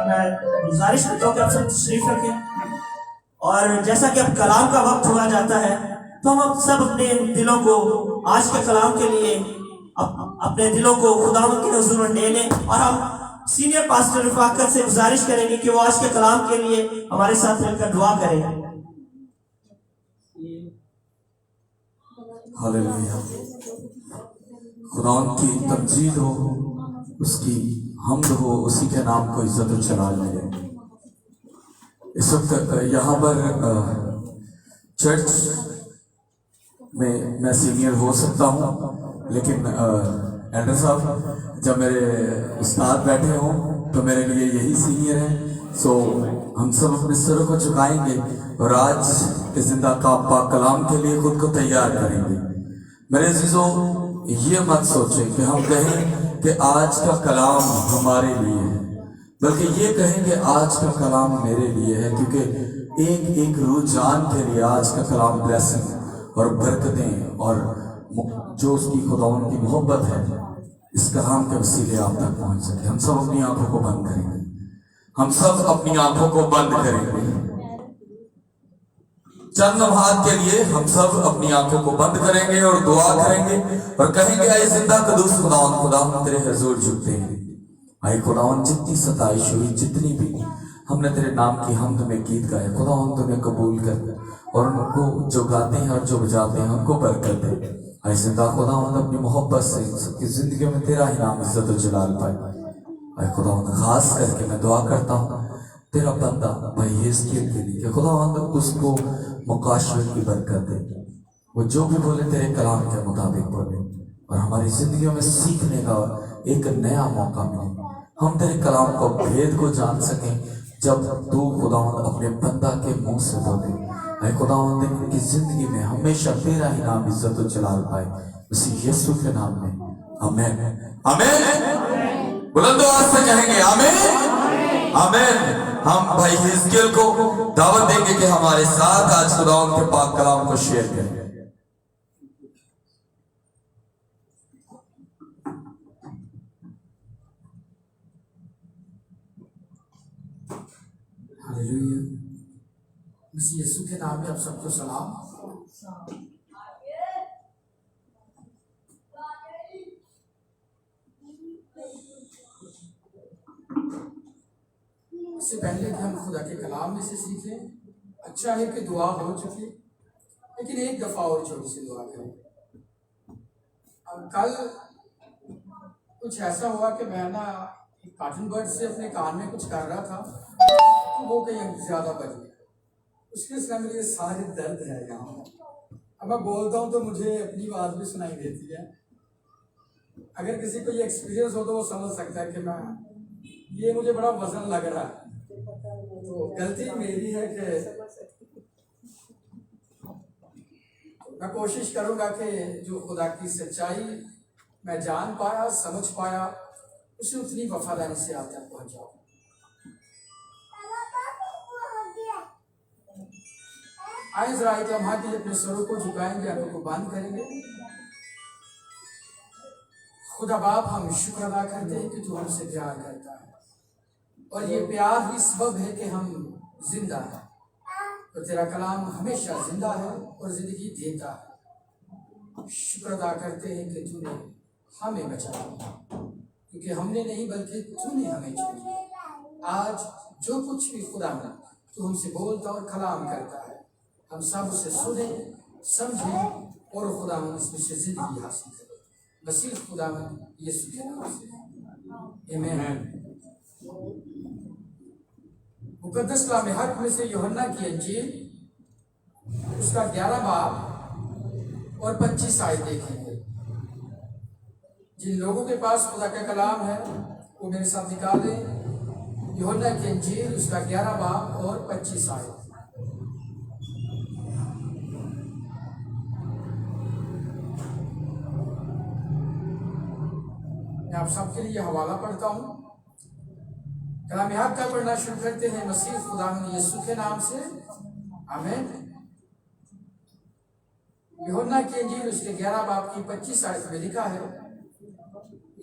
میں گزارش کرتا ہوں کہ آپ سب تشریف رکھیں. اور جیسا کہ اب کلام کا وقت ہوا جاتا ہے تو ہم سب اپنے دلوں کو آج کے کلام کے لیے اپنے دلوں کو خداوند کے حضور میں لے لیں. اور ہم سینئر پاسٹر رفاقت سے گزارش کریں گے کہ وہ آج کے کلام کے لیے ہمارے ساتھ مل کر دعا کریں. ہاللیلویا. خداوند کی تمجید ہو، اس کی حمد ہو، اسی کے نام کو عزت و جلال ملے. اس وقت یہاں پر چرچ میں سینئر ہو سکتا ہوں، لیکن ایلڈر صاحب جب میرے استاد بیٹھے ہوں تو میرے لیے یہی سینئر ہیں. سو ہم سب اپنے سروں کو جھکائیں گے اور آج کے زندہ پاک کلام کے لیے خود کو تیار کریں گے. میرے عزیزوں، یہ مت سوچیں کہ ہم کہیں کہ آج کا کلام ہمارے لیے ہے، بلکہ یہ کہیں کہ آج کا کلام میرے لیے ہے، کیونکہ ایک ایک روح جان کے لیے آج کا کلام بلیسنگ اور برکتیں اور جو اس کی خداوند کی محبت ہے اس کلام کے وسیلے آپ تک پہنچ سکے. ہم سب اپنی آنکھوں کو بند کریں گے. ہم سب اپنی آنکھوں کو بند کریں گے. چند لمحات کے لیے ہم سب اپنی آنکھوں کو بند کریں گے اور دعا کریں گے اور کہیں گے اے زندہ قدوس خداوند، خداوند تیرے حضور جھکتے ہیں. اے خداوند، جتنی ستائش ہوئی، جتنی بھی ہم نے تیرے نام کی حمد میں گیت گائے، خداوند تمہیں قبول کر اور ان کو جو گاتے ہیں اور جو بجاتے ہیں ان کو برکت دے. اے زندہ خداوند، اپنی محبت سے ان سب کی زندگیوں میں تیرا ہی نام عزت و جلال پائے. اے خداوند، خاص کر کے میں دعا کرتا ہوں تیرا بندہ بھائی حزقیل کے لیے کہ خداوند اس کو مکاشفت کی برکت دے. وہ جو بھی بولے تیرے کلام کے مطابق بولے اور ہماری زندگیوں میں سیکھنے کا ایک نیا موقع ملے. ہم تیرے کلام کو بھید کو جان سکیں جب تو خداوند اپنے بندہ کے منہ سے بولے. اے خداوند، ان کی زندگی میں ہمیشہ تیرا ہی نام عزت و جلال پائے. اسی یسوع کے نام میں آمین. آمین. بلند آواز سے کہیں گے آمین. آمین. ہم بھائی حزقیل کو دعوت دیں گے کہ ہمارے ساتھ آج خداوند کے پاک کلام کو شیئر کریں. ہاللیلویا. مسیح یسوع کے نام میں آپ سب کو سلام. اس سے پہلے کہ ہم خدا کے کلام میں سے سیکھیں، اچھا ہے کہ دعا ہو چکی، لیکن ایک دفعہ اور چھوٹی سی دعا کریں. کل کچھ ایسا ہوا کہ میں نا کاٹن برڈ سے اپنے کان میں کچھ کر رہا تھا تو وہ کہیں زیادہ بچ گیا. اس کے ساتھ میرے سارے درد ہے یہاں. اب میں بولتا ہوں تو مجھے اپنی آواز بھی سنائی دیتی ہے. اگر کسی کو یہ ایکسپیرینس ہو تو وہ سمجھ سکتا ہے کہ میں یہ مجھے بڑا وزن لگ رہا ہے. تو غلطی میری ہے کہ میں کوشش کروں گا کہ جو خدا کی سچائی میں جان پایا، سمجھ پایا، اسے اتنی وفاداری سے آپ تک پہنچاؤں. آئیں ذرا ایک لمحہ کے لیے اپنے سروں کو جھکائیں گے، آنکھوں کو بند کریں گے. خدا باپ، ہم شکر ادا کرتے ہیں کہ تو ہم سے پیار کرتا ہے اور یہ پیار ہی سبب ہے کہ ہم زندہ ہیں. تو تیرا کلام ہمیشہ زندہ ہے اور زندگی دیتا ہے. شکر ادا کرتے ہیں کہ تو نے ہمیں بچایا، کیونکہ ہم نے نہیں بلکہ تو نے ہمیں چنا. آج جو کچھ بھی خدا میں تو ہم سے بولتا اور کلام کرتا ہے، ہم سب اسے سنیں، سمجھیں اور خدا میں اس میں سے زندگی حاصل کریں. مسیح خدا میں یسوع کے نام سے آمین. مقدس کلام حق میں سے یوحنا کی انجیل اس کا 11 باب اور 25 آیت دیکھیں گے. جن لوگوں کے پاس خدا کا کلام ہے وہ میرے ساتھ نکالیں. یوحنا کی انجیل اس کا 11 باب اور 25 آیت. میں آپ سب کے لیے حوالہ پڑھتا ہوں. کلام حق کا پڑھنا شروع کرتے ہیں مسیح خداوند یسوع کے نام سے. آمین. یوحنا کی انجیل اس کے 11 باب کی 25 آیت میں لکھا ہے،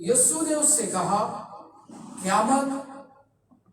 یسوع نے اس سے کہا، قیامت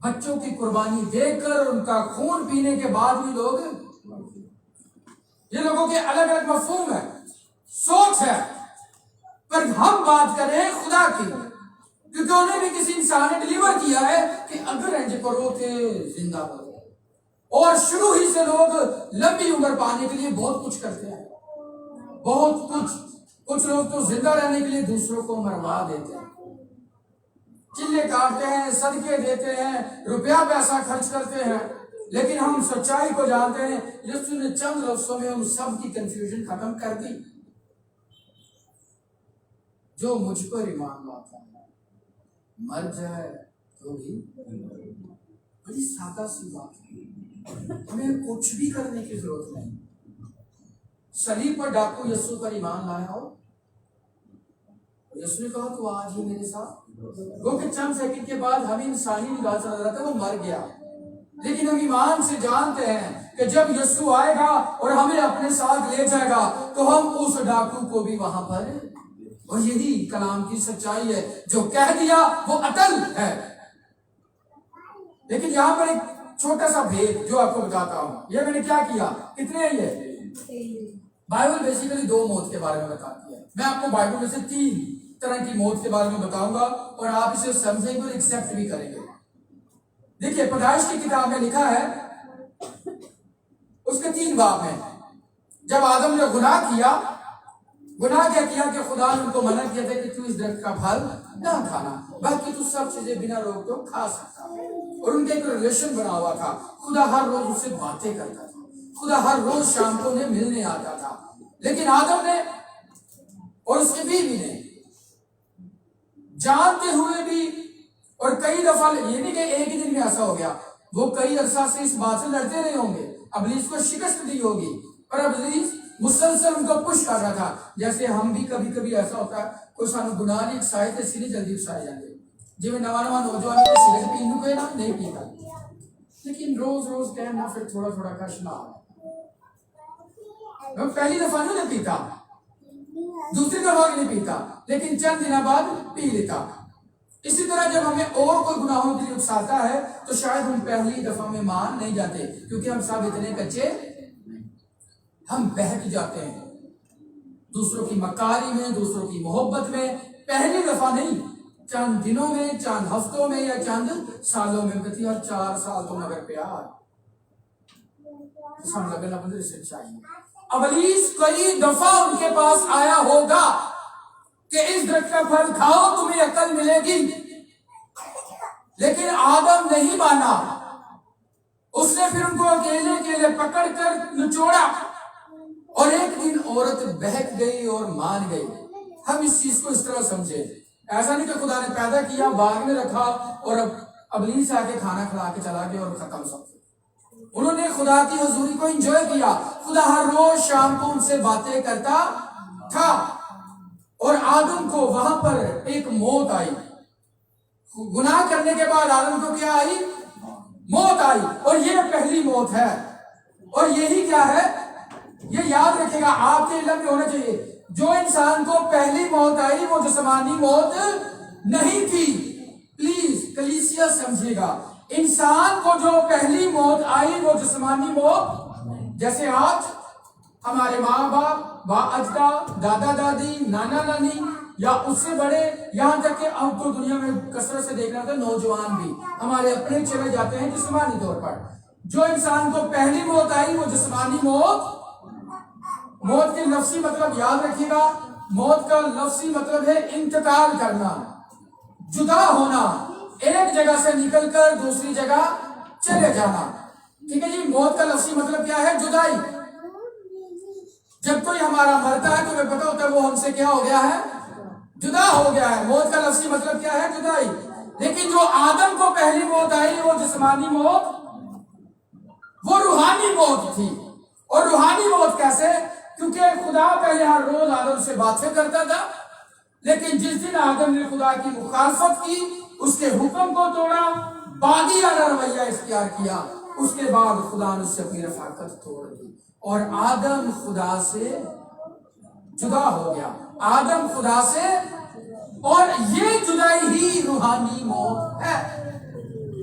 بچوں کی قربانی دے کر ان کا خون پینے کے بعد بھی لوگ، یہ لوگوں کے الگ الگ مفہوم ہے، سوچ ہے، پر ہم بات کریں خدا کی، کیونکہ انہیں بھی کسی انسان نے ڈلیور کیا ہے کہ اگر انج کرو کہ زندہ ہو، اور شروع ہی سے لوگ لمبی عمر پانے کے لیے بہت کچھ کرتے ہیں، بہت کچھ لوگ تو زندہ رہنے کے لیے دوسروں کو مروا دیتے ہیں، چلے کاٹتے ہیں، صدقے دیتے ہیں، روپیہ پیسہ خرچ کرتے ہیں، لیکن ہم سچائی کو جانتے ہیں یسوع نے چند لفظوں میں ان سب کی کنفیوژن ختم کر دی۔ جو مجھ پر ایمان لاتا ہے مر جائے تو بھی، بڑی سادہ سی بات ہے، ہمیں کچھ بھی کرنے کی ضرورت نہیں۔ صلیب پر ڈاکو یسوع پر ایمان لایا ہو، یسوع نے کہا تو آج ہی میرے ساتھ، وہ کہ چند سیکنڈ کے بعد ہمیں انسانی نگاہ سے نظر آتا ہے وہ مر گیا، لیکن ہم ایمان سے جانتے ہیں کہ جب یسوع آئے گا اور ہمیں اپنے ساتھ لے جائے گا تو ہم اس ڈاکو کو بھی وہاں پر، اور یہی کلام کی سچائی ہے، جو کہہ دیا وہ اٹل ہے۔ لیکن یہاں پر ایک چھوٹا سا بھید جو آپ کو بتاتا ہوں، یہ میں نے کیا کیا، کتنے ہیں یہ؟ بائبل بیسیکلی 2 موت کے بارے میں بتاتی ہے، میں آپ کو بائبل میں سے 3 طرح کی موت کے بارے میں بتاؤں گا اور آپ اسے سمجھیں گے اور ایکسیپٹ بھی کریں گے۔ دیکھیے پیدائش کی کتاب میں لکھا ہے، اس کے 3 باب ہیں، جب آدم نے گناہ کیا کیا کہ خدا نے ان کو منع کیا تھا کہ تو اس درخت کا پھل نہ کھانا، باقی تو سب چیزیں بنا روک تو کھا سکتا، اور ان کا ایک ریلیشن بنا ہوا تھا، خدا ہر روز اس سے باتیں کرتا تھا، خدا ہر روز شام کو انہیں ملنے آتا تھا، لیکن آدم نے اور اس کی بیوی نے جانتے ہوئے بھی، اور کئی دفعہ یہ نہیں کہ ایک ہی دن میں ایسا ہو گیا، وہ کئی عرصہ سے اس بات سے لڑتے رہے ہوں گے، ابلیس کو شکست دی ہوگی، اور ابلیس مسلسل ان کو پش کر رہا تھا، جیسے ہم بھی کبھی کبھی ایسا ہوتا ہے کوئی سانو گناہ نہیں اکسائے تو اسی لیے جلدی اکسائے جاتے، جی میں نواں نوجوان سگریٹ پینے کو نا نہیں پیتا، لیکن روز کہنا پھر تھوڑا تھوڑا کشنا، میں پہلی دفعہ نہیں پیتا، دوسری دفعہ نہیں پیتا، لیکن چند دنوں بعد پی لیتا۔ اسی طرح جب ہمیں اور کوئی گناہوں کے لیے اکساتا ہے تو شاید ہم پہلی دفعہ میں مان نہیں جاتے، کیونکہ ہم سب اتنے کچے، ہم بہک جاتے ہیں دوسروں کی مکاری میں، دوسروں کی محبت میں، پہلی دفعہ نہیں، چند دنوں میں، چند ہفتوں میں، یا چند سالوں میں، کہتی اور 4 سال تو مگر پیار سمجھ لگنا بندر سے چاہیے۔ ابلیس کئی دفعہ ان کے پاس آیا ہوگا کہ اس درخت کا پھل کھاؤ تمہیں عقل ملے گی، لیکن آدم نہیں مانا، اس نے پھر ان کو اکیلے پکڑ کر نچوڑا، اور ایک دن عورت بہک گئی اور مان گئی۔ ہم اس چیز کو اس طرح سمجھے، ایسا نہیں کہ خدا نے پیدا کیا، باغ میں رکھا اور اب ابلیس آ کے کھانا کھلا کے چلا گیا اور ختم سب۔ انہوں نے خدا کی حضوری کو انجوائے کیا، خدا ہر روز شام کو ان سے باتیں کرتا تھا، اور آدم کو وہاں پر ایک موت آئی، گناہ کرنے کے بعد آدم کو کیا آئی؟ موت آئی، اور یہ پہلی موت ہے، اور یہی کیا ہے یہ یاد رکھے گا، آپ کے علم میں ہونا چاہیے، جو انسان کو پہلی موت آئی وہ جسمانی موت نہیں تھی، پلیز کلیسیا سمجھے گا، انسان کو جو پہلی موت آئی وہ جسمانی موت، جیسے آج ہمارے ماں باپ، با اجداد، دادا دادی، نانا نانی، یا اس سے بڑے، یہاں تک کہ اب تو دنیا میں کثرت سے دیکھنا تھا نوجوان بھی ہمارے اپنے چلے جاتے ہیں جسمانی طور پر، جو انسان کو پہلی موت آئی وہ جسمانی موت، موت کے لفظی مطلب یاد رکھیے گا، موت کا لفظی مطلب ہے انتقال کرنا، جدا ہونا، ایک جگہ سے نکل کر دوسری جگہ چلے جانا، ٹھیک ہے جی۔ موت کا لفظی مطلب کیا ہے؟ جدائی۔ جب کوئی ہمارا مرتا ہے تو ہمیں پتہ ہوتا ہے وہ ہم سے کیا ہو گیا ہے؟ جدا ہو گیا ہے۔ موت کا لفظی مطلب کیا ہے؟ جدائی۔ لیکن جو آدم کو پہلی موت آئی وہ جسمانی موت، وہ روحانی موت تھی، اور روحانی موت کیسے؟ کیونکہ خدا پہلے ہر روز آدم سے باتیں کرتا تھا، لیکن جس دن آدم نے خدا کی مخالفت کی، اس کے حکم کو توڑا، باغیانہ رویہ اختیار کیا، اس کے بعد خدا نے اس سے اپنی رفاقت توڑ دی، اور آدم خدا سے جدا ہو گیا، آدم خدا سے، اور یہ جدائی ہی روحانی موت ہے۔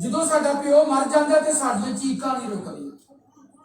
ਜਦੋਂ ਸਾਡਾ ਪਿਓ ਮਰ ਜਾਂਦਾ ਤੇ ਸਾਡੀਆਂ ਚੀਕਾਂ ਨਹੀਂ ਰੁਕਦੀਆਂ।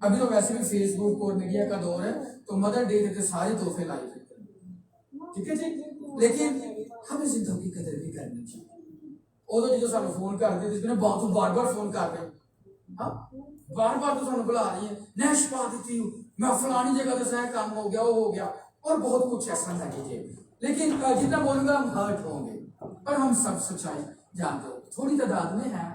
ابھی تو ویسے بھی فیس بک اور میڈیا کا دور ہے تو مدر ڈے کے سارے تحفے لائے کرتے ہیں، ٹھیک ہے جی، لیکن ہمیں زندگی کی قدر بھی کرنی چاہیے۔ وہ تو جو سانو فون کر دے تو بار بار فون کر دیں، ہاں بار بار تو سانو بلا رہی ہے، نیش پا دیتی ہوں میں فلانی جگہ تو سہ کام ہو گیا وہ ہو گیا اور بہت کچھ ایسا ہے کیجیے، لیکن جتنا بولوں گا ہم ہرٹ ہوں گے۔ اور ہم سب سچائی جانتے ہو، تھوڑی تعداد میں ہیں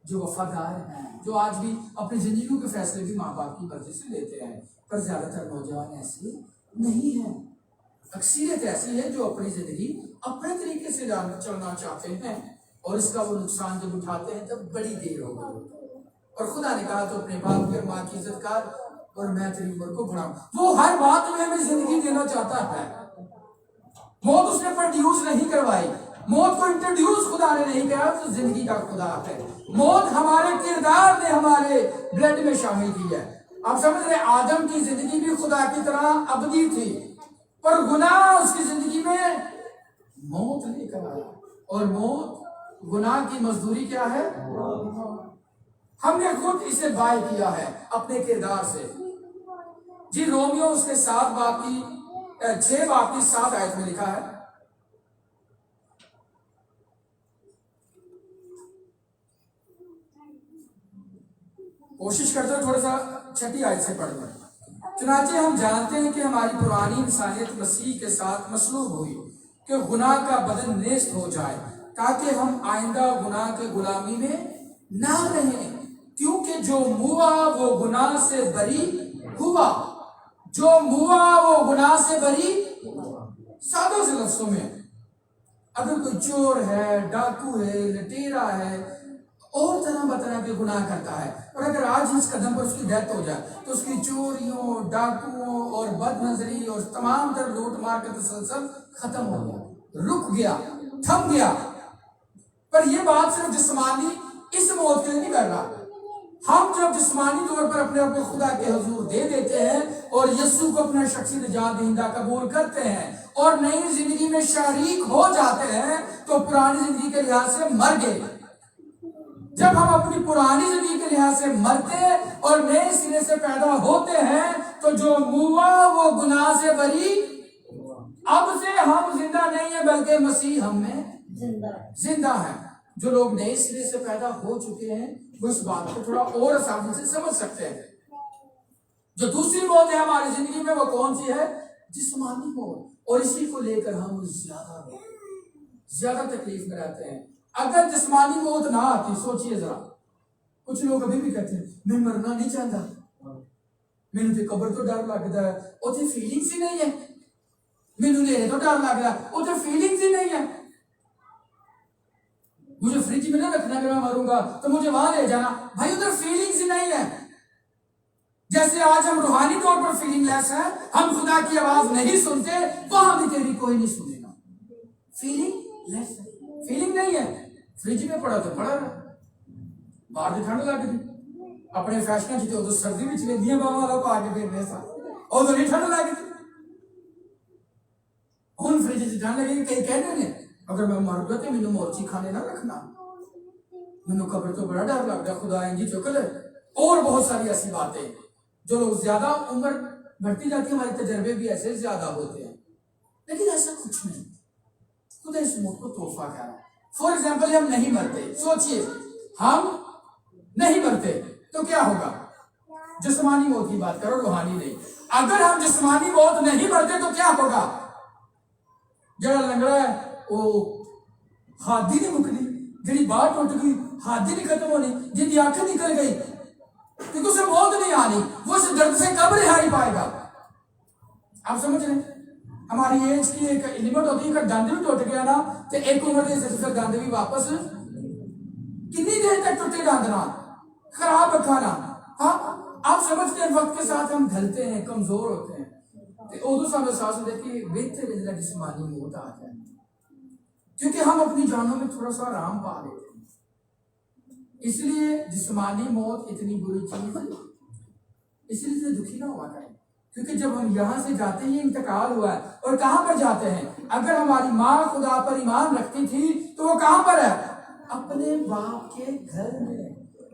جو وفادار ہیں، جو آج بھی اپنی زندگیوں کے فیصلے بھی ماں باپ کی مرضی سے لیتے ہیں، پر زیادہ تر نوجوان ایسے نہیں ہیں۔ اکثریت ایسی ہے جو اپنی زندگی اپنے طریقے سے چلنا چاہتے ہیں اور اس کا وہ نقصان جب اٹھاتے ہیں تب بڑی دیر ہو گئی۔ اور خدا نے کہا تو اپنے باپ اور ماں کی عزت کر اور میں تیری عمر کو بڑھاؤں۔ وہ ہر بات میں ہمیں زندگی دینا چاہتا ہے۔ موت اس نے پروڈیوس نہیں کروائی، موت کو انٹروڈیوس خدا نے نہیں کیا، تو زندگی کا خدا ہے۔ موت ہمارے کردار نے ہمارے بلڈ میں شامل کی ہے۔ آپ سمجھ رہے آدم کی زندگی بھی خدا کی طرح ابدی تھی، پر گناہ اس کی زندگی میں موت لے کر آیا، اور موت گناہ کی مزدوری کیا ہے؟ ہم نے خود اسے بائی کیا ہے اپنے کردار سے۔ جی رومیو اس کے 6 باب کی 7 آیت میں لکھا ہے، کوشش کرتے ہو تھوڑا سا 6 آیت سے پڑھ لیں۔ چنانچہ ہم جانتے ہیں کہ ہماری پرانی انسانیت مسیح کے ساتھ مصلوب ہوئی کہ گناہ کا بدن نیست ہو جائے، تاکہ ہم آئندہ گناہ کے غلامی میں نہ رہیں، کیونکہ جو موا وہ گناہ سے بری ہوا، جو موا وہ گناہ سے بری۔ سادہ سے لفظوں میں اگر کوئی چور ہے، ڈاکو ہے، لٹیرا ہے، اور طرح بطرح کے گناہ کرتا ہے، اور اگر آج اس قدم پر اس کی ڈیتھ ہو جائے تو اس کی چوریوں، ڈاکوؤں اور بد نظری اور تمام تر لوٹ مار کا تسلسل ختم ہو گیا، رک گیا، تھم گیا۔ پر یہ بات صرف جسمانی اس موت کے لیے نہیں کر رہا۔ ہم جب جسمانی طور پر اپنے آپ کو خدا کے حضور دے دیتے ہیں اور یسوع کو اپنا شخصی نجات دہندہ قبول کرتے ہیں اور نئی زندگی میں شریک ہو جاتے ہیں تو پرانی زندگی کے لحاظ سے مر گئے۔ جب ہم اپنی پرانی زندگی کے لحاظ سے مرتے اور نئے سرے سے پیدا ہوتے ہیں تو جو موا وہ گناہ سے بری، اب سے ہم زندہ نہیں ہیں بلکہ مسیح ہم میں زندہ ہے۔ جو لوگ نئے سرے سے پیدا ہو چکے ہیں وہ اس بات کو تھوڑا اور آسانی سے سمجھ سکتے ہیں۔ جو دوسری موت ہے ہماری زندگی میں وہ کون سی ہے؟ جسمانی موت، اور اسی کو لے کر ہم زیادہ تکلیف میں رہتے ہیں۔ اگر جسمانی موت نہ آتی، سوچئے ذرا، کچھ لوگ ابھی بھی کہتے ہیں میں مرنا نہیں چاہتا، میرے تے قبر تو ڈر لگتا ہے، اتنے فیلنگس ہی نہیں ہے، میرے لیے تو ڈر لگ رہا ہے، اتنے فیلنگس ہی نہیں ہے، مجھے فریج میں نہ رکھنا کہ میں مروں گا تو مجھے وہاں لے جانا۔ بھائی ادھر فیلنگز ہی نہیں ہے۔ جیسے آج ہم روحانی طور پر فیلنگ لیس ہیں، ہم خدا کی آواز نہیں سنتے، وہاں بھی تیری کوئی نہیں سنے گا۔ فیلنگ لیس ہے، فیلنگ نہیں ہے۔ فریج میں پڑا تو پڑا رہا، باہر تو ٹھنڈ لگ گئی، اپنے فیشن جیتے تو سردی میں چلیے باہر والا کو آگے پھرنے سا اور تو نہیں ٹھنڈ لگ گئی۔ ہوں فریج سے ٹھنڈ لگے گی، کہیں کہنے نے اگر میں مر گیا تو مینوں مورچی کھانے نہ رکھنا، مینوں قبر تو بڑا ڈر لگ رہا، خدا انجی چک لے، اور بہت ساری ایسی باتیں۔ جو لوگ زیادہ عمر بڑھتی جاتی ہے ہمارے تجربے بھی ایسے زیادہ ہوتے ہیں، لیکن ایسا کچھ نہیں۔ خدا اس موت کو تحفہ کہہ رہا ہے۔ فار ایگزامپل ہم نہیں مرتے، سوچئے ہم نہیں مرتے تو کیا ہوگا؟ جسمانی موت کی بات کرو، روحانی نہیں۔ اگر ہم جسمانی موت نہیں مرتے تو کیا ہوگا؟ جڑا لنگڑا ہے وہ ہاتھی نہیں مکنی، جڑی بات ٹوٹ گئی ہاتھی نہیں ختم ہونی، جن کی آنکھ نکل گئی کیونکہ اسے موت نہیں آنی، وہ اس درد سے کب رہائی پائے گا؟ آپ سمجھ رہے ہیں؟ ہماری ایج کی ایک لمٹ ہوتی ہے کہ دند بھی ٹوٹ گیا نا تو ایک عمر کے سے دند بھی واپس کتنی دیر تک ٹوٹے دند نہ خراب کھانا۔ ہاں آپ سمجھتے ہیں وقت کے ساتھ ہم ڈھلتے ہیں، کمزور ہوتے ہیں، تو ادو سامنے احساس ہوتا ہے کہ بہتر ہے جسمانی موت آ جائے، کیونکہ ہم اپنی جانوں میں تھوڑا سا آرام پا لیتے ہیں۔ اس لیے جسمانی موت اتنی بری چیز ہے، اس لیے دکھی نہ ہوا کریں، کیونکہ جب ہم یہاں سے جاتے ہیں انتقال ہوا ہے، اور کہاں پر جاتے ہیں؟ اگر ہماری ماں خدا پر ایمان رکھتی تھی تو وہ کہاں پر ہے؟ اپنے باپ کے گھر میں۔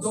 2,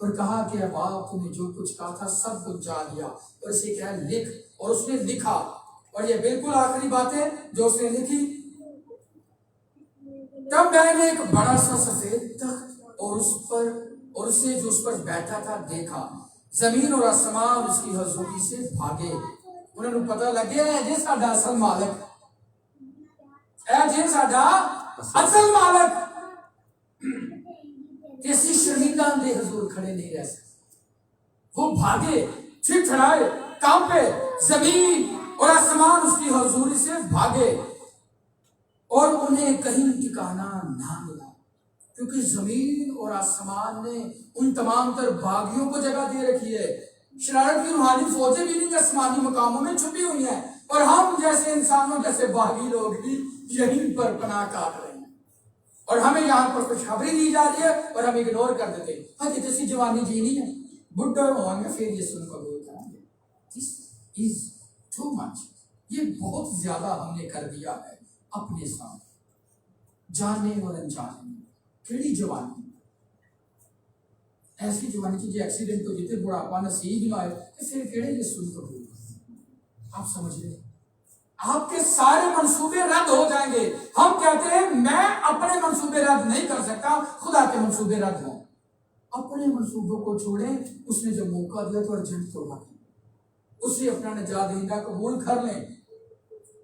اور کہا کہ اب آپ تمہیں جو کچھ کہا تھا سب کچھ جا لیا، اور اسے کہا لکھ، اور اس نے لکھا۔ اور یہ بالکل آخری بات ہے جو اس نے لکھی، تب میں نے ایک بڑا سا سفید تخت اور اسے جو اس پر بیٹھا تھا دیکھا، زمین اور آسمان اس کی حضوری سے بھاگے۔ انہوں نے پتہ لگے جی ساڈا اصل مالک، اے جی ساڈا اصل مالک، کسی شرمندہ اندھے حضور کھڑے نہیں رہ سکتے۔ وہ بھاگے، چھڑچھڑائے، کانپے، زمین اور آسمان اس کی حضوری سے بھاگے، اور انہیں کہیں ٹھکانا نہ ملا، کیونکہ زمین اور آسمان نے ان تمام تر باغیوں کو جگہ دے رکھی ہے۔ شرارت کی روحانی فوجیں بھی نہیں آسمانی مقاموں میں چھپی ہوئی ہیں، اور ہم جیسے انسانوں جیسے باغی لوگ بھی یہیں پر پناہ کاٹ رہے ہیں، اور ہمیں یہاں پر خوشخبری دی جا رہی ہے اور ہم اگنور کر دیتے ہیں۔ ہاں جیسی جوانی جینی ہے، بڈھے ہوں گے پھر یہ سن قبول کریں گے۔ This is too much، یہ بہت زیادہ ہم نے کر دیا ہے اپنے ساتھ، جانے اور انجانے میں۔ کیڑی جوانی ایسی جوانی کی جو ایکسیڈنٹ ہو جاتے بڑھاپا نصیب ہی آئے کہ پھر کیڑے یہ سن قبول کریں۔ آپ سمجھ لیں آپ کے سارے منصوبے رد ہو جائیں گے۔ ہم کہتے ہیں میں اپنے منصوبے رد نہیں کر سکتا، خدا کے منصوبے رد ہوں۔ اپنے منصوبوں کو چھوڑیں، اس نے جو موقع دیا تو ارجنٹ توبہ کی، اسے اپنا نجات دہندہ قبول کر لیں،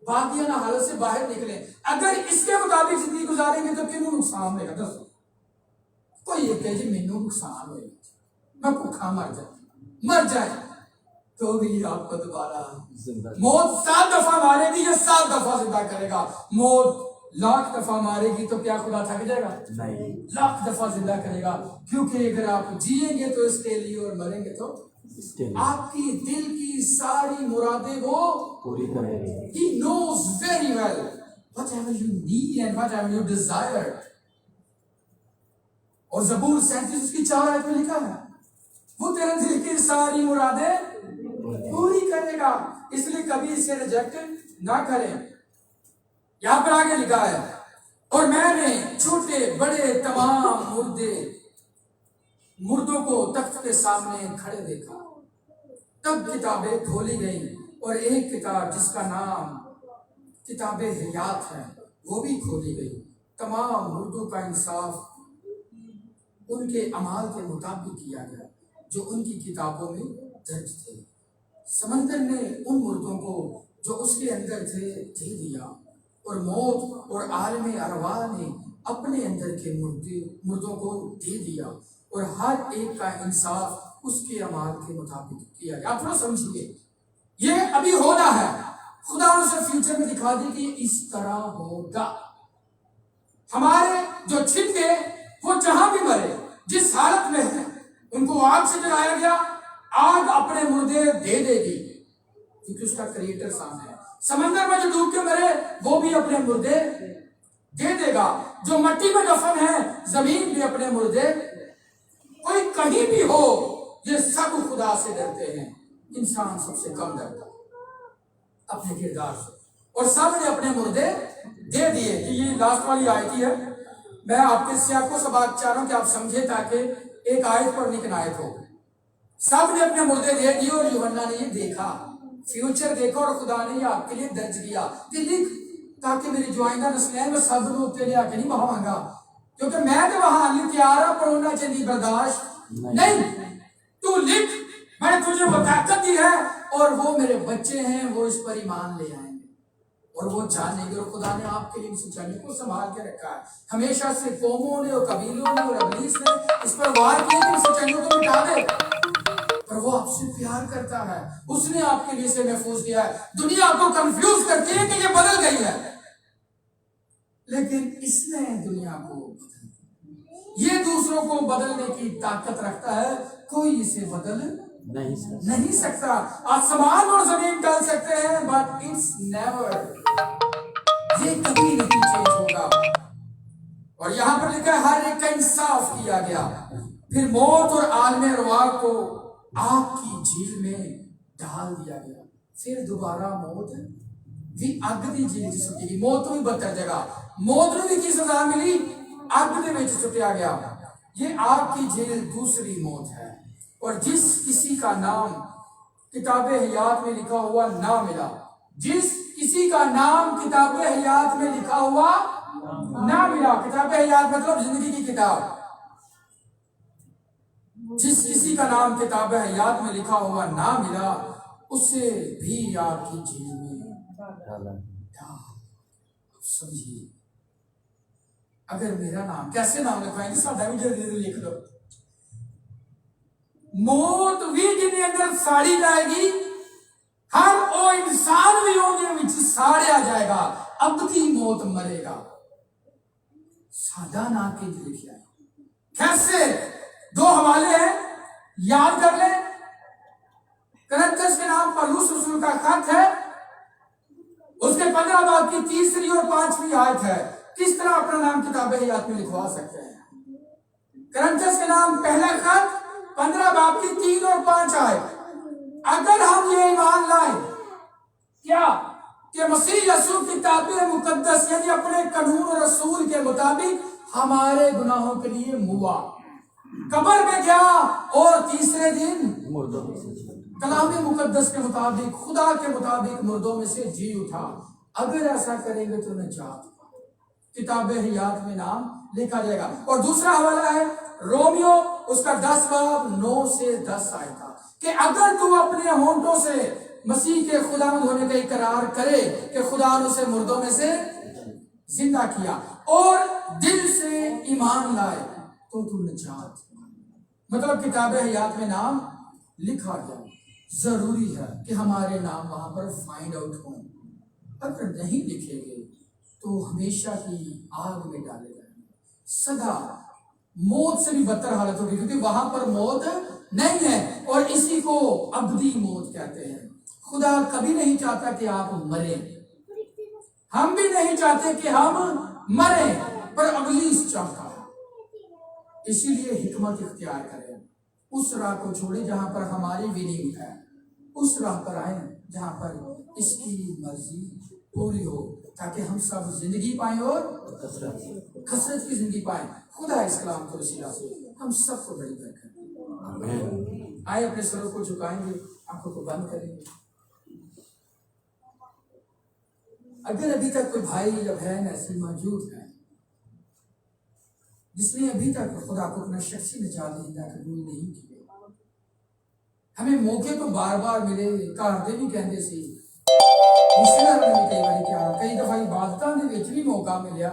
باقیانہ حالت سے باہر نکلیں۔ اگر اس کے مطابق زندگی گزاریں گے تو کنوں نقصان ہوگا؟ دسو کوئی یہ کہ جی مینوں نقصان ہوئے میں بھوکا مر جائے تو بھی آپ کو دوبارہ موت 7 دفعہ مارے گی، یہ 7 دفعہ زندہ کرے گا۔ موت 1,00,000 دفعہ مارے گی تو کیا خدا تھک جائے گا؟ نہیں، 1,00,000 دفعہ زندہ کرے گا، کیونکہ اگر آپ جیئیں گے تو اس کے لیے اور مریں گے تو آپ کی دل کی ساری مرادیں وہ پوری کرے گا۔ He knows very well whatever you need and whatever you desire۔ اور زبور 37 کی 4 آیت میں لکھا ہے وہ تیرے دل کی ساری مرادیں پوری کرے گا، اس لیے کبھی اسے ریجیکٹ نہ کریں۔ یہاں پر آگے لکھا ہے اور میں نے چھوٹے بڑے تمام مردوں کو تخت کے سامنے کھڑے دیکھا، تب کتابیں کھولی گئیں، اور ایک کتاب جس کا نام کتاب حیات ہے وہ بھی کھولی گئی۔ تمام مردوں کا انصاف ان کے اعمال کے مطابق کیا گیا جو ان کی کتابوں میں درج تھے۔ سمندر نے ان مردوں کو جو اس کے اندر تھے دے دیا، اور موت اور عالم ارواح نے اپنے اندر کے مردوں کو دے دیا، اور ہر ایک کا انصاف اس کے اعمال کے مطابق کیا گیا۔ آپ تھوڑا سمجھیے، یہ ابھی ہونا ہے، خدا نے اسے فیوچر میں دکھا دی کہ یہ اس طرح ہوگا۔ ہمارے جو چھن گئے وہ جہاں بھی مرے جس حالت میں ہے ان کو آگ سے جلایا گیا، آگ اپنے مردے دے دے گی کیونکہ اس کا کریٹر سامنے ہے۔ سمندر میں جو ڈوب کے مرے وہ بھی اپنے مردے دے دے گا، جو مٹی میں دفن ہے زمین بھی اپنے مردے۔ کوئی کہیں بھی ہو یہ سب خدا سے ڈرتے ہیں، انسان سب سے کم ڈرتا اپنے کردار سے، اور سب نے اپنے مردے دے دیے۔ یہ لاسٹ والی آیت ہی ہے، میں آپ کے سیاق کو سبات چاہ رہا ہوں کہ آپ سمجھے تاکہ ایک آیت پڑھنے کی آیت ہو۔ سب نے اپنے مردے دے دیے، اور یوحنا نے یہ دیکھا، فیوچر دیکھا، اور خدا نے یہ آپ کے لیے درج کیا کہ لکھ تاکہ میری جو آئندہ نسلیں میں سب لوگ تیرے آ کے نہیں بہاؤں گا، کیونکہ میں تو وہاں لکھ کے آ رہا پر ہونا چاہیے برداشت نہیں۔ تو لکھ، میں نے تجھے وہ طاقت دی ہے، اور وہ میرے بچے ہیں وہ اس پر ایمان لے آئیں گے اور وہ جانیں گے، اور خدا نے آپ کے لیے سچائی کو سنبھال کے رکھا ہے۔ ہمیشہ سے قوموں نے اور قبیلوں نے اور ابلیس نے اس پر وار کیا کہ سچائیوں کو مٹا دے، پر وہ آپ سے پیار کرتا ہے، اس نے آپ کے لیے سے محفوظ کیا ہے۔ دنیا آپ کو کنفیوز کرتی ہے کہ یہ بدل گئی ہے، لیکن اس نے دنیا کو بدل دیا۔ یہ دوسروں کو بدلنے کی طاقت رکھتا ہے، کوئی اسے بدل نہیں سکتا۔ آسمان اور زمین ڈال سکتے ہیں بٹ اٹس نیور، یہ کبھی نہیں چینج ہوگا۔ اور یہاں پر لکھا ہے ہر ایک کا انصاف کیا گیا، پھر موت اور عالم ارواح کو آگ کی جھیل میں ڈال دیا گیا۔ پھر دوبارہ موت بھی اگ دی جھیل چ سٹی گئی، موت بھی بدتر جگہ، موت نوں بھی کی سزا ملی، اگ دے وچ سٹیا گیا۔ یہ آگ کی جیل دوسری موت ہے، اور جس کسی کا نام کتاب حیات میں لکھا ہوا نہ ملا، جس کسی کا نام کتاب حیات میں لکھا ہوا نہ ملا، کتاب حیات مطلب زندگی کی کتاب، جس کسی کا نام کتاب حیات میں لکھا ہوا نہ ملا اسے بھی آگ کی جیل میں ڈالا۔ سمجھیے، اگر میرا نام، کیسے نام لکھوائیں گے؟ سادہ بھی جلدی جلدی لکھ دو۔ موت بھی جن اندر ساڑی جائے گی، ہر وہ انسان بھی ہوں گے وچ ساڑیا جائے گا، ابدی موت مرے گا۔ سادہ نام کے جو لکھا ہے، کیسے؟ دو حوالے ہیں، یاد کر لیں۔ کرنتھس کے نام پولس رسول کا خط ہے، اس کے 15 باب کی 3 اور 5 آیت ہے، کس طرح اپنا نام کتاب حیات میں لکھوا سکتے ہیں۔ کرنتھس کے نام پہلا خط 15 باب کی 3 اور 5 آیت، اگر ہم یہ ایمان لائیں کیا کہ مسیح یسوع کتاب مقدس یعنی اپنے قانون اور رسول کے مطابق ہمارے گناہوں کے لیے موا، قبر میں گیا اور تیسرے دن کلام مقدس کے مطابق، خدا کے مطابق مردوں میں سے جی اٹھا، اگر ایسا کریں گے تو نجات کتاب حیات میں نام لکھا جائے گا۔ اور دوسرا حوالہ ہے رومیو، اس کا 10 باب 9 سے 10 آئے تھا کہ اگر تو اپنے ہونٹوں سے مسیح کے خداوند ہونے کا اقرار کرے کہ خدا نے اسے مردوں میں سے زندہ کیا اور دل سے ایمان لائے تو تو نجات، مطلب کتاب حیات میں نام لکھا جائے۔ ضروری ہے کہ ہمارے نام وہاں پر فائنڈ آؤٹ ہوں، اگر نہیں لکھے گئے تو ہمیشہ کی آگ میں ڈالے جائیں گے، سدا موت سے بھی بدتر حالت ہوگی، کیونکہ وہاں پر موت نہیں ہے، اور اسی کو ابدی موت کہتے ہیں۔ خدا کبھی نہیں چاہتا کہ آپ مریں، ہم بھی نہیں چاہتے کہ ہم مریں، پر ابلیس چاہتا ہے، اسی لیے حکمت اختیار کریں، اس راہ کو چھوڑیں جہاں پر ہماری وننگ ہے، اس راہ پر آئیں جہاں پر اس کی مرضی پوری ہو، تاکہ ہم سب زندگی پائیں اور کثرت کی زندگی پائیں۔ خدا اس کلام کے وسیلہ سے ہم سب کو بڑی برکت دے۔ آئے اپنے سروں کو جھکائیں گے، آنکھوں کو بند کریں گے۔ اگر ابھی تک کوئی بھائی یا بہن ایسی موجود ہے جس نے ابھی تک خدا کو اپنا شخصی نجات دہندہ قبول نہیں کیا، ہمیں موقع تو بار بار ملے، کہتے بھی کہتے سی، رشتے دار نے بھی کئی بار کیا، کئی دفعہ عبادتاں دے وچ بھی موقع ملیا،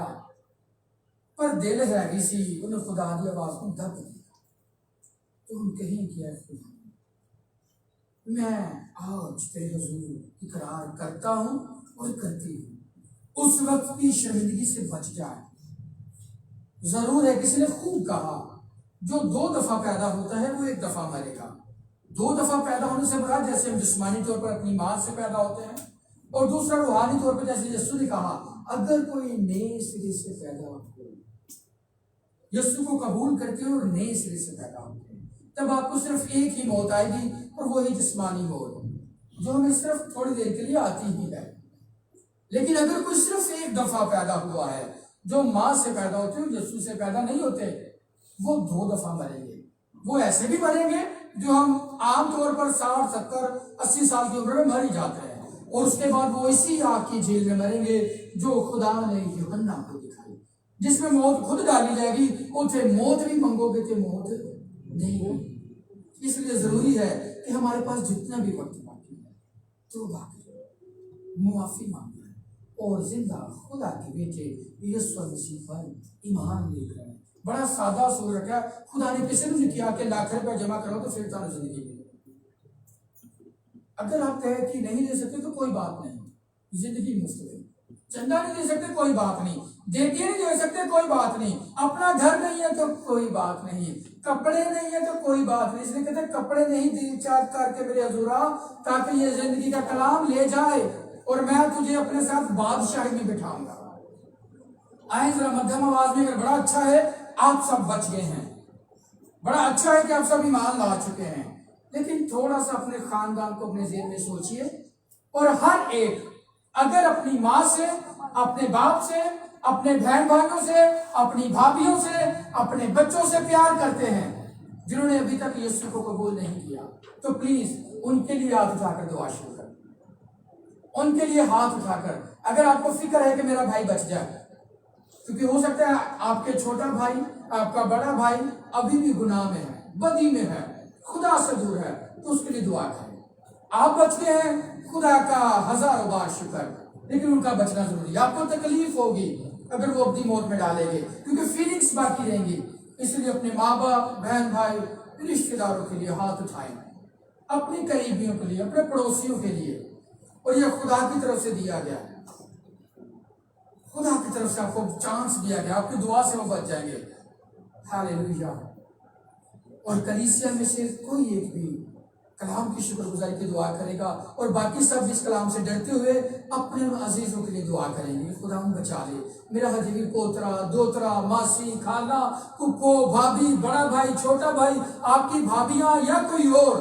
پر دل ہے سی انہیں خدا کی آواز کو دب دیا، تو ہم کہیں کیا خدا میں آج تیرے حضور اقرار کرتا ہوں اور کرتی ہوں، اس وقت بھی شرمندگی سے بچ جائے۔ ضرور ہے، کسی نے خوب کہا جو 2 دفعہ پیدا ہوتا ہے وہ 1 دفعہ مرے گا۔ 2 دفعہ پیدا ہونے سے مراد جیسے ہم جسمانی طور پر اپنی ماں سے پیدا ہوتے ہیں، اور دوسرا روحانی طور پر جیسے یسوع نے کہا اگر کوئی نئے سرے سے پیدا ہو، یسوع کو قبول کرتے ہیں اور نئے سرے سے پیدا ہوتے ہیں، تب آپ کو صرف ایک ہی موت آئے گی، اور وہی جسمانی موت جو ہمیں صرف تھوڑی دیر کے لیے آتی ہی ہے۔ لیکن اگر کوئی صرف 1 دفعہ پیدا ہوا ہے، جو ماں سے پیدا ہوتے ہیں، یسوع سے پیدا نہیں ہوتے، وہ 2 دفعہ مریں گے۔ وہ ایسے بھی مریں گے جو ہم عام طور پر 60 70 80 سال کی عمر میں مر ہی جاتے ہیں، اور اس کے بعد وہ اسی آگ کی جیل میں مریں گے جو خدا نے یوحنا کو دکھائی، جس میں موت خود ڈالی جائے گی، اسے موت بھی منگو گے تو موت نہیں ہوگی۔ اس لیے ضروری ہے کہ ہمارے پاس جتنا بھی وقت باقی ہے توبہ کریں، معافی مانگیں، اور زندہ خدا کے بیٹے یسوع مسیح پر ایمان لے کر۔ بڑا سادہ اصول رکھا، خدا نے کسی نے نہیں کیا کہ لاکھ روپے جمع کرو تو پھر تمہیں زندگی ملے۔ اگر آپ کہے کہ نہیں دے سکتے تو کوئی بات نہیں، زندگی مفت ہے۔ چندہ نہیں دے سکتے کوئی بات نہیں، دیتی نہیں دے سکتے کوئی بات نہیں، اپنا گھر نہیں ہے تو کوئی بات نہیں، کپڑے نہیں ہے تو کوئی بات نہیں۔ اس لیے کہتے ہیں کپڑے نہیں دل چاک کر کے میرے حضور آ، تاکہ یہ زندگی کا کلام لے جائے اور میں تجھے اپنے ساتھ بادشاہی میں بٹھاؤں گا۔ آئیں ذرا مدھم آواز میں، بڑا اچھا ہے آپ سب بچ گئے ہیں، بڑا اچھا ہے کہ آپ سب ایمان لا چکے ہیں، لیکن تھوڑا سا اپنے خاندان کو اپنے ذہن میں سوچئے، اور ہر ایک اگر اپنی ماں سے، اپنے باپ سے، اپنے بہن بھائیوں سے، اپنی بھابھیوں سے، اپنے بچوں سے پیار کرتے ہیں جنہوں نے ابھی تک یسوع کو قبول نہیں کیا، تو پلیز ان کے لیے ہاتھ اٹھا کر دعا شروع کریں، ان کے لیے ہاتھ اٹھا کر۔ اگر آپ کو فکر ہے کہ میرا بھائی بچ جائے، کیونکہ ہو سکتا ہے آپ کے چھوٹا بھائی، آپ کا بڑا بھائی ابھی بھی گناہ میں ہے، بدی میں ہے، خدا سے دور ہے، تو اس کے لیے دعا کریں۔ آپ بچ گئے ہیں، خدا کا ہزاروں بار شکر، لیکن ان کا بچنا ضروری ہے۔ آپ کو تکلیف ہوگی اگر وہ اپنی موت میں ڈالیں گے، کیونکہ فیلنگس باقی رہیں گی، اس لیے اپنے ماں باپ، بہن بھائی، رشتے داروں کے لیے ہاتھ اٹھائیں، اپنے قریبیوں کے لیے، اپنے پڑوسیوں کے لیے۔ اور یہ خدا کی طرف سے دیا گیا ہے، خدا کی طرف سے آپ کو چانس دیا گیا، آپ کی دعا سے وہ بچ جائیں گے۔ ہاللیلویہ۔ اور کلیسیا میں سے کوئی ایک بھی کلام کی شکر گزاری کی دعا کرے گا، اور باقی سب اس کلام سے ڈرتے ہوئے اپنے عزیزوں کے لیے دعا کریں گے، خدا ان بچا لے، میرا حجوی پوترا، دوترا، ماسی، خالہ، پھپھو، بھابھی، بڑا بھائی، چھوٹا بھائی، آپ کی بھابھیاں یا کوئی اور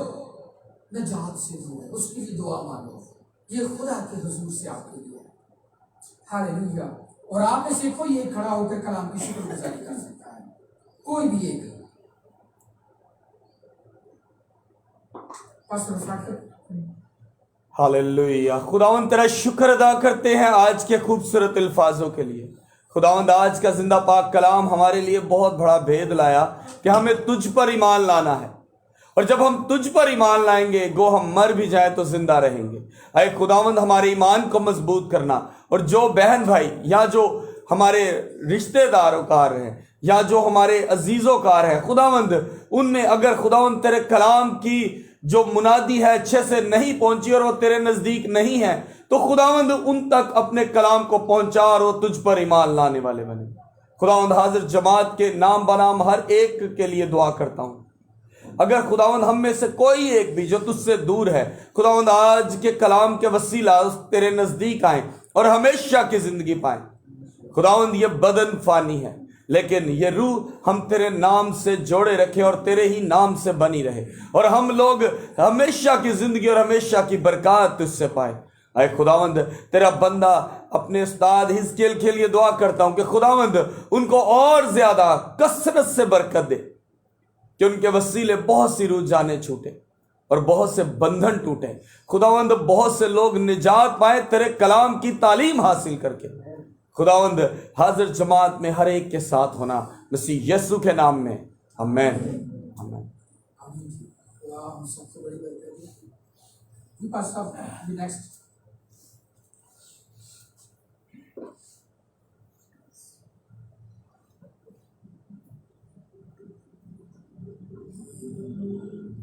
نجات سے دور ہے، اس کے لیے دعا مانگو، یہ خدا کے حضور سے آپ کے لیے ہے۔ ہاللیلویہ۔ اور آپ میں سے کوئی ایک کھڑا ہو کر کلام کی شکر گزاری کر سکتا ہے، کوئی بھی ایک۔ ہاللیلویہ۔ خداوند تیرا شکر ادا کرتے ہیں آج کے خوبصورت الفاظوں کے لیے۔ خداوند آج کا زندہ پاک کلام ہمارے لیے بہت بڑا بھید لایا کہ ہمیں تجھ پر ایمان لانا ہے، اور جب ہم تجھ پر ایمان لائیں گے گو ہم مر بھی جائیں تو زندہ رہیں گے۔ اے خداوند ہمارے ایمان کو مضبوط کرنا، اور جو بہن بھائی یا جو ہمارے رشتہ داروں کار ہیں یا جو ہمارے عزیزوں کار ہیں، خداوند ان میں اگر خداوند تیرے کلام کی جو منادی ہے اچھے سے نہیں پہنچی اور وہ تیرے نزدیک نہیں ہے، تو خداوند ان تک اپنے کلام کو پہنچا اور وہ تجھ پر ایمان لانے والے بنے۔ خداوند حاضر جماعت کے نام بنام ہر ایک کے لیے دعا کرتا ہوں، اگر خداوند ہم میں سے کوئی ایک بھی جو تجھ سے دور ہے، خداوند آج کے کلام کے وسیلہ تیرے نزدیک آئیں اور ہمیشہ کی زندگی پائیں۔ خداوند یہ بدن فانی ہے، لیکن یہ روح ہم تیرے نام سے جوڑے رکھے اور تیرے ہی نام سے بنی رہے، اور ہم لوگ ہمیشہ کی زندگی اور ہمیشہ کی برکات تجھ سے پائے۔ اے خداوند تیرا بندہ اپنے استاد حزقیل کے لیے دعا کرتا ہوں کہ خداوند ان کو اور زیادہ کثرت سے برکت دے، کہ ان کے وسیلے بہت سی روح جانے چھوٹے اور بہت سے بندھن ٹوٹے۔ خداوند بہت سے لوگ نجات پائیں تیرے کلام کی تعلیم حاصل کر کے۔ خداوند حاضر جماعت میں ہر ایک کے ساتھ ہونا مسیح یسوع کے نام میں، آمین آمین۔ خدا ہم سب کو بڑی برکت دے۔ جی پاس صاحب، جی نیکسٹ۔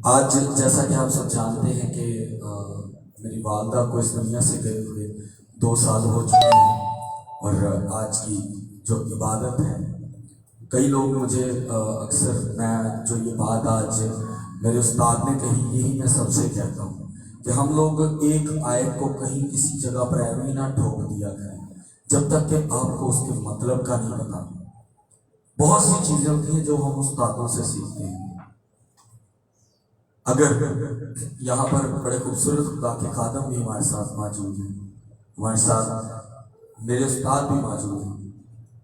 آج جیسا کہ آپ سب جانتے ہیں کہ میری والدہ کو اس دنیا سے گئے ہوئے 2 سال ہو چکے ہیں، اور آج کی جو عبادت ہے، کئی لوگ مجھے اکثر میں جو یہ بات آج میرے استاد نے کہی، یہی میں سب سے کہتا ہوں کہ ہم لوگ ایک آیت کو کہیں کسی جگہ پر ایویں نہ ٹھوک دیا کریں جب تک کہ آپ کو اس کے مطلب کا نہیں پتا۔ بہت سی چیزیں ہوتی ہیں جو ہم استادوں سے سیکھتے ہیں۔ اگر یہاں پر بڑے خوبصورت خدا کے خادم بھی ہمارے ساتھ موجود ہیں، ہمارے ساتھ میرے استاد بھی موجود ہیں۔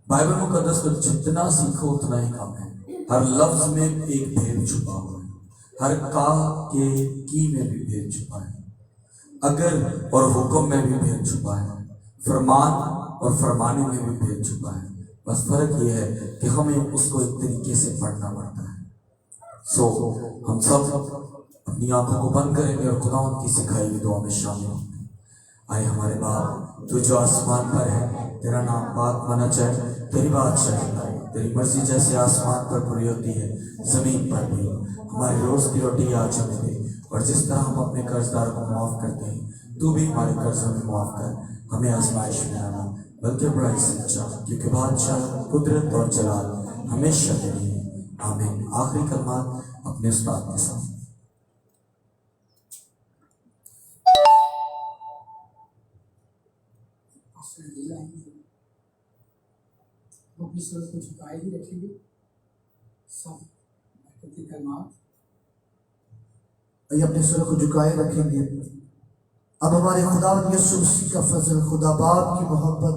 بائبل مقدس کو جتنا سیکھو اتنا ہی کم ہے۔ ہر لفظ میں ایک بھید چھپا ہوا ہے، ہر کا کے کی میں بھی بھید چھپا ہے، اگر اور حکم میں بھی بھید چھپا ہے، فرمان اور فرمانے میں بھی بھید چھپا ہے۔ بس فرق یہ ہے کہ ہمیں اس کو ایک طریقے سے پڑھنا پڑتا ہے۔ سو ہم سب اپنی آنکھوں کو بند کریں گے اور خدا ان کی سکھائی ہوئی دعا میں شامل ہوں گے۔ آئے ہمارے باپ تو جو آسمان پر ہے، تیرا نام پاک مانا جائے، تیری بادشاہی آئے، تیری مرضی جیسے آسمان پر پوری ہوتی ہے زمین پر بھی۔ ہماری روز کی روٹی آج ہمیں دے، اور جس طرح ہم اپنے قرض دار کو معاف کرتے ہیں تو بھی ہمارے قرضوں میں معاف کر، ہمیں آزمائش میں آنا بلکہ برائی سے بچا، کیونکہ بادشاہ، قدرت اور جلال ہمیشہ تیری ہے، آمین۔ آخری کلمات اپنے استاد کے ساتھ۔ اپنی صورت کو جھکائے ہی رکھیں گے، سب برکتی کلمات اپنی سر کو جھکائے رکھیں گے۔ اب ہمارے خدا یسوع مسیح کا فضل، خدا باپ کی محبت،